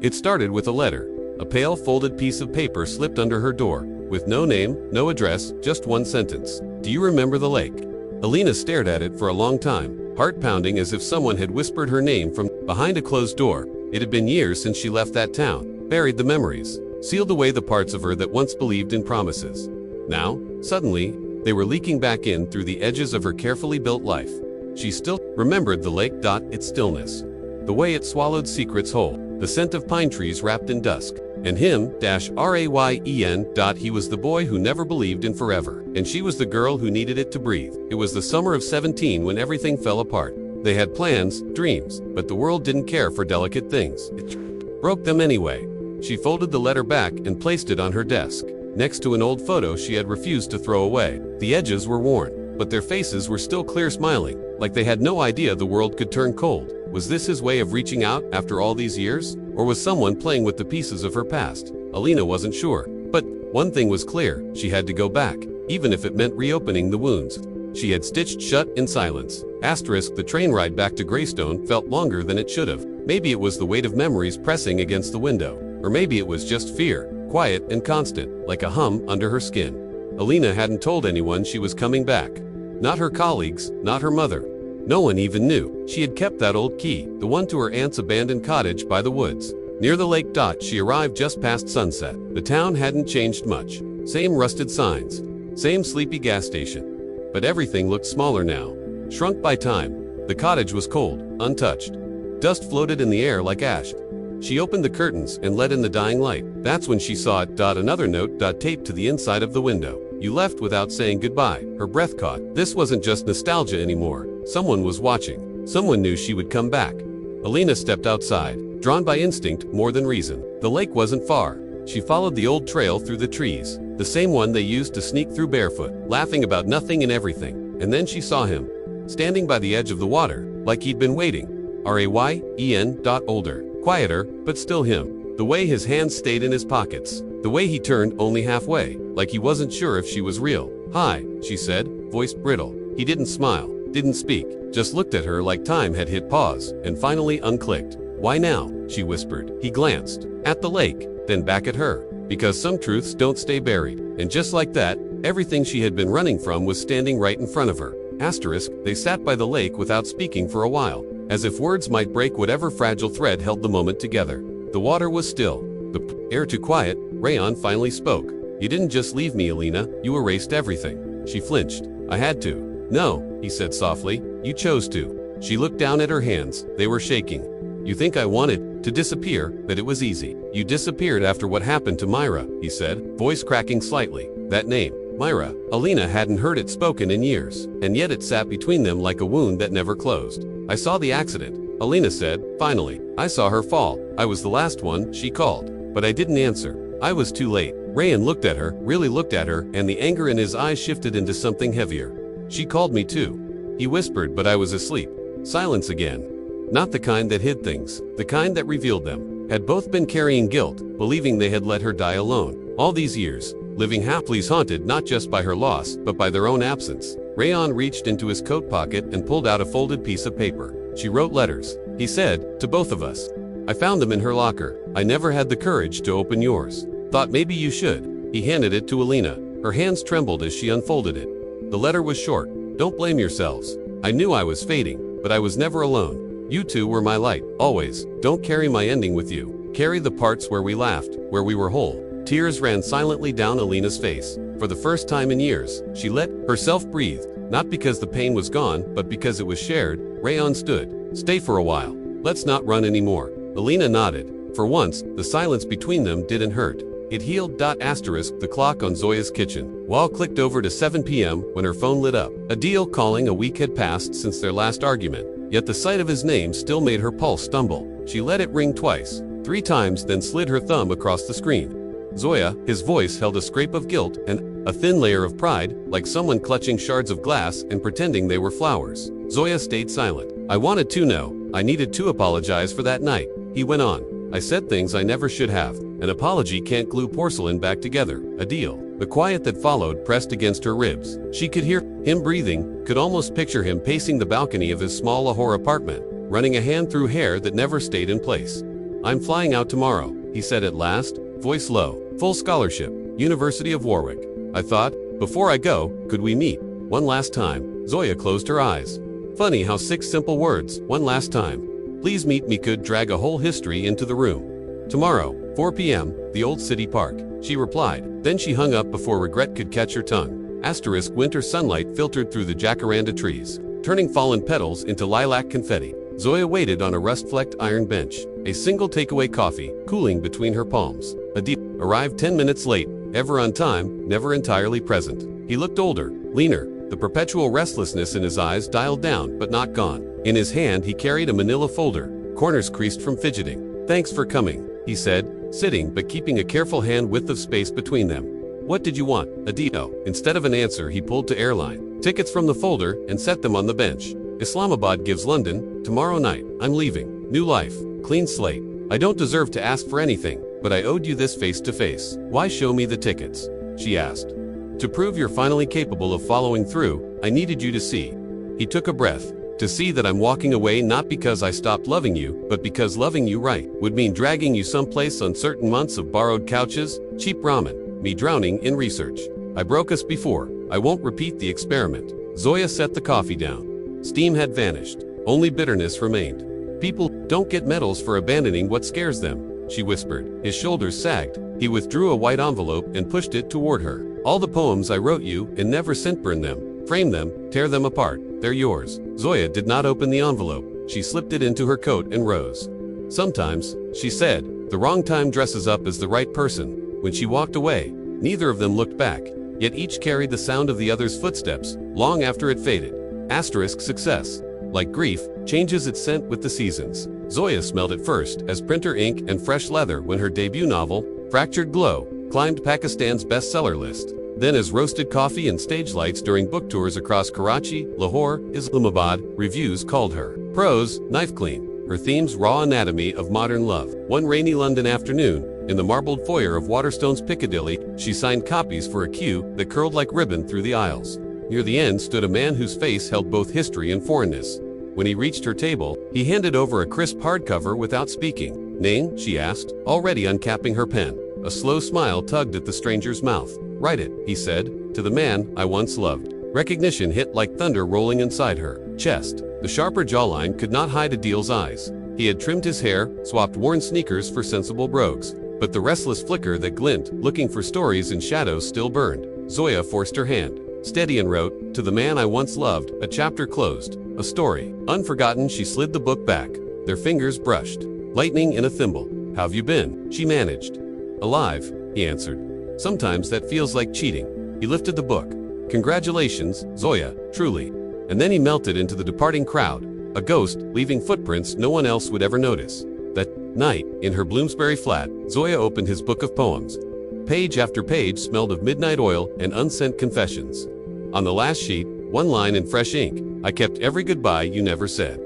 It started with a letter, a pale folded piece of paper slipped under her door, with no name, no address, just one sentence. Do you remember the lake? Alina stared at it for a long time, heart pounding as if someone had whispered her name from behind a closed door. It had been years since she left that town, buried the memories, sealed away the parts of her that once believed in promises. Now, suddenly, they were leaking back in through the edges of her carefully built life. She still remembered the lake. Its stillness, the way it swallowed secrets whole, the scent of pine trees wrapped in dusk, and him, Rayen. He was the boy who never believed in forever, and she was the girl who needed it to breathe. It was the summer of 17 when everything fell apart. They had plans, dreams, but the world didn't care for delicate things. It broke them anyway. She folded the letter back and placed it on her desk, next to an old photo she had refused to throw away. The edges were worn, but their faces were still clear, smiling, like they had no idea the world could turn cold. Was this his way of reaching out after all these years? Or was someone playing with the pieces of her past? Alina wasn't sure. But one thing was clear, she had to go back, even if it meant reopening the wounds she had stitched shut in silence. The train ride back to Greystone felt longer than it should have. Maybe it was the weight of memories pressing against the window. Or maybe it was just fear, quiet and constant, like a hum under her skin. Alina hadn't told anyone she was coming back. Not her colleagues, not her mother. No one even knew. She had kept that old key, the one to her aunt's abandoned cottage by the woods, near the lake. She arrived just past sunset. The town hadn't changed much. Same rusted signs, same sleepy gas station. But everything looked smaller now, shrunk by time. The cottage was cold, untouched. Dust floated in the air like ash. She opened the curtains and let in the dying light. That's when she saw it. Another note taped to the inside of the window. You left without saying goodbye. Her breath caught. This wasn't just nostalgia anymore. Someone was watching. Someone knew she would come back. Alina stepped outside, drawn by instinct more than reason. The lake wasn't far. She followed the old trail through the trees, the same one they used to sneak through barefoot, laughing about nothing and everything. And then she saw him, standing by the edge of the water, like he'd been waiting. Rayen. Older, quieter, but still him. The way his hands stayed in his pockets, the way he turned only halfway, like he wasn't sure if she was real. Hi, she said, voice brittle. He didn't smile, didn't speak, just looked at her like time had hit pause, and finally unclicked. Why now? She whispered. He glanced at the lake, then back at her, because some truths don't stay buried. And just like that, everything she had been running from was standing right in front of her. They sat by the lake without speaking for a while, as if words might break whatever fragile thread held the moment together. The water was still, the air too quiet. Rayon finally spoke. You didn't just leave me, Alina, you erased everything. She flinched. I had to. No, he said softly, you chose to. She looked down at her hands. They were shaking. You think I wanted to disappear, that it was easy. You disappeared after what happened to Myra, he said, voice cracking slightly. That name, Myra. Alina hadn't heard it spoken in years, and yet it sat between them like a wound that never closed. I saw the accident, Alina said, finally. I saw her fall. I was the last one, she called. But I didn't answer. I was too late. Rayen looked at her, really looked at her, and the anger in his eyes shifted into something heavier. She called me too, he whispered, but I was asleep. Silence again. Not the kind that hid things, the kind that revealed them. Had both been carrying guilt, believing they had let her die alone. All these years, living happily, haunted not just by her loss, but by their own absence. Rayon reached into his coat pocket and pulled out a folded piece of paper. She wrote letters, he said, to both of us. I found them in her locker. I never had the courage to open yours. Thought maybe you should. He handed it to Alina. Her hands trembled as she unfolded it. The letter was short. Don't blame yourselves. I knew I was fading, but I was never alone. You two were my light, always. Don't carry my ending with you. Carry the parts where we laughed, where we were whole. Tears ran silently down Alina's face. For the first time in years, she let herself breathe, not because the pain was gone, but because it was shared. Rayon stood. Stay for a while. Let's not run anymore. Alina nodded. For once, the silence between them didn't hurt. It healed. The clock on Zoya's kitchen wall clicked over to 7 p.m. when her phone lit up. Adil calling. A week had passed since their last argument. Yet the sight of his name still made her pulse stumble. She let it ring twice, 3 times, then slid her thumb across the screen. Zoya, his voice held a scrape of guilt and a thin layer of pride, like someone clutching shards of glass and pretending they were flowers. Zoya stayed silent. I wanted to know. I needed to apologize for that night, he went on. I said things I never should have. An apology can't glue porcelain back together. Adil. The quiet that followed pressed against her ribs. She could hear him breathing, could almost picture him pacing the balcony of his small Lahore apartment, running a hand through hair that never stayed in place. I'm flying out tomorrow, he said at last, voice low. Full scholarship, University of Warwick. I thought, before I go, could we meet? One last time. Zoya closed her eyes. Funny how 6 simple words, one last time. Please meet me could drag a whole history into the room. Tomorrow, 4 p.m., the old city park, she replied. Then she hung up before regret could catch her tongue. Asterisk winter sunlight filtered through the jacaranda trees, turning fallen petals into lilac confetti. Zoya waited on a rust-flecked iron bench, a single takeaway coffee cooling between her palms. Adil arrived 10 minutes late, ever on time, never entirely present. He looked older, leaner, the perpetual restlessness in his eyes dialed down but not gone. In his hand he carried a manila folder, corners creased from fidgeting. Thanks for coming, he said, sitting but keeping a careful hand width of space between them. What did you want, Adil? Instead of an answer he pulled to airline tickets from the folder and set them on the bench. Islamabad gives London, tomorrow night. I'm leaving. New life, clean slate. I don't deserve to ask for anything, but I owed you this face to face. Why show me the tickets? She asked. To prove you're finally capable of following through, I needed you to see. He took a breath. To see that I'm walking away not because I stopped loving you, but because loving you right would mean dragging you someplace on certain months of borrowed couches, cheap ramen, me drowning in research. I broke us before. I won't repeat the experiment. Zoya set the coffee down. Steam had vanished. Only bitterness remained. People don't get medals for abandoning what scares them, she whispered. His shoulders sagged. He withdrew a white envelope and pushed it toward her. All the poems I wrote you and never sent, burn them, frame them, tear them apart. They're yours. Zoya did not open the envelope. She slipped it into her coat and rose. Sometimes, she said, the wrong time dresses up as the right person. When she walked away, neither of them looked back, yet each carried the sound of the other's footsteps, long after it faded. Asterisk success, like grief, changes its scent with the seasons. Zoya smelled it first as printer ink and fresh leather when her debut novel, Fractured Glow, climbed Pakistan's bestseller list. Then as roasted coffee and stage lights during book tours across Karachi, Lahore, Islamabad, reviews called her. Prose, knife clean, her themes raw anatomy of modern love. One rainy London afternoon, in the marbled foyer of Waterstone's Piccadilly, she signed copies for a queue that curled like ribbon through the aisles. Near the end stood a man whose face held both history and foreignness. When he reached her table, he handed over a crisp hardcover without speaking. Name? She asked, already uncapping her pen. A slow smile tugged at the stranger's mouth. Write it, he said, to the man I once loved. Recognition hit like thunder rolling inside her chest. The sharper jawline could not hide Adil's eyes. He had trimmed his hair, swapped worn sneakers for sensible brogues. But the restless flicker that glint, looking for stories in shadows, still burned. Zoya forced her hand. Steady and wrote, to the man I once loved, a chapter closed, a story. Unforgotten, she slid the book back. Their fingers brushed. Lightning in a thimble. How've you been? She managed. Alive, he answered. Sometimes that feels like cheating. He lifted the book. Congratulations, Zoya, truly. And then he melted into the departing crowd, a ghost, leaving footprints no one else would ever notice. That night, in her Bloomsbury flat, Zoya opened his book of poems. Page after page smelled of midnight oil and unsent confessions. On the last sheet, one line in fresh ink, I kept every goodbye you never said.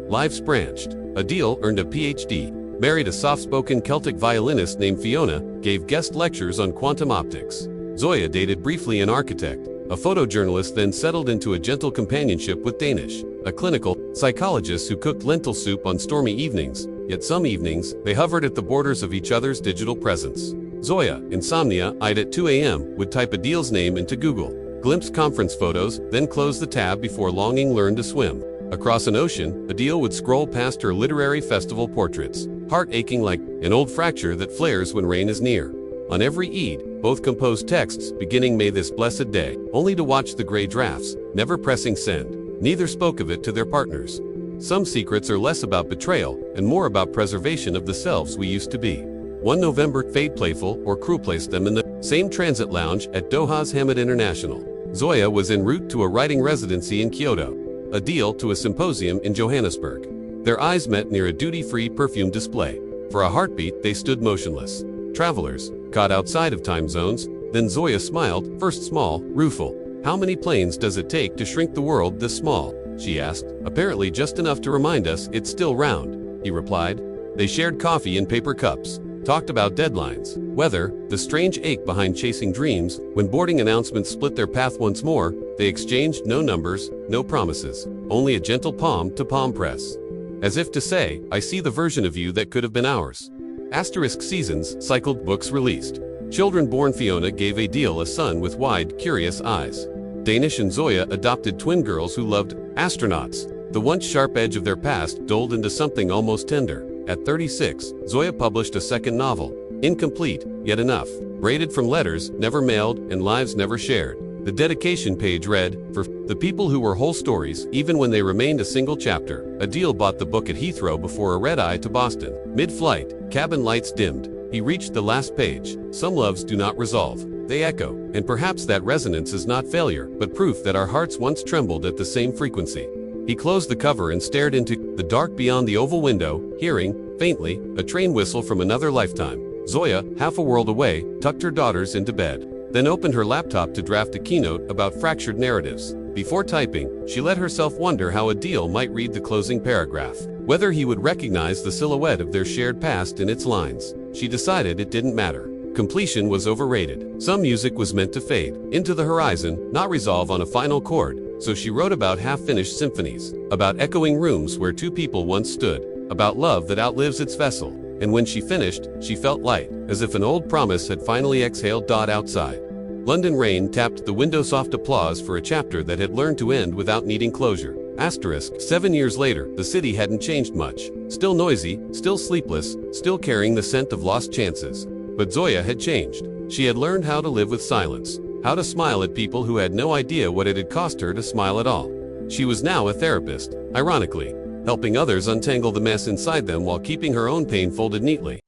Lives branched. Adil earned a PhD, married a soft-spoken Celtic violinist named Fiona, gave guest lectures on quantum optics. Zoya dated briefly an architect, a photojournalist, then settled into a gentle companionship with Danish, a clinical psychologist who cooked lentil soup on stormy evenings, yet some evenings, they hovered at the borders of each other's digital presence. Zoya, insomnia-eyed at 2 a.m., would type Adil's name into Google, glimpse conference photos, then close the tab before longing learned to swim. Across an ocean, Adil would scroll past her literary festival portraits, heart aching like an old fracture that flares when rain is near. On every Eid, both composed texts beginning May this blessed day, only to watch the gray drafts, never pressing send. Neither spoke of it to their partners. Some secrets are less about betrayal and more about preservation of the selves we used to be. One November, fate playful or cruel placed them in the same transit lounge at Doha's Hamid International. Zoya was en route to a writing residency in Kyoto, Adil to a symposium in Johannesburg. Their eyes met near a duty-free perfume display. For a heartbeat, they stood motionless. Travelers, caught outside of time zones. Then Zoya smiled, first small, rueful. How many planes does it take to shrink the world this small? She asked. Apparently just enough to remind us it's still round, he replied. They shared coffee in paper cups, talked about deadlines, weather, the strange ache behind chasing dreams. When boarding announcements split their path once more, they exchanged no numbers, no promises, only a gentle palm-to-palm press. as if to say, I see the version of you that could have been ours. Asterisk seasons, cycled books released. Children born Fiona gave a son with wide, curious eyes. Danish and Zoya adopted twin girls who loved astronauts. The once sharp edge of their past dulled into something almost tender. At 36, Zoya published a second novel, incomplete, yet enough. Braided from letters, never mailed, and lives never shared. The dedication page read, for the people who were whole stories, even when they remained a single chapter. Adil bought the book at Heathrow before a red-eye to Boston. Mid-flight, cabin lights dimmed. He reached the last page. Some loves do not resolve. They echo, and perhaps that resonance is not failure, but proof that our hearts once trembled at the same frequency. He closed the cover and stared into the dark beyond the oval window, hearing, faintly, a train whistle from another lifetime. Zoya, half a world away, tucked her daughters into bed, then opened her laptop to draft a keynote about fractured narratives. Before typing, she let herself wonder how Adil might read the closing paragraph, whether he would recognize the silhouette of their shared past in its lines. She decided it didn't matter. Completion was overrated. Some music was meant to fade into the horizon, not resolve on a final chord. So she wrote about half-finished symphonies, about echoing rooms where two people once stood, about love that outlives its vessel. And when she finished, she felt light, as if an old promise had finally exhaled. Outside, London rain tapped the window. Soft applause for a chapter that had learned to end without needing closure. Asterisk, 7 years later, the city hadn't changed much. Still noisy, still sleepless, still carrying the scent of lost chances. But Zoya had changed. She had learned how to live with silence, how to smile at people who had no idea what it had cost her to smile at all. She was now a therapist, ironically, helping others untangle the mess inside them while keeping her own pain folded neatly.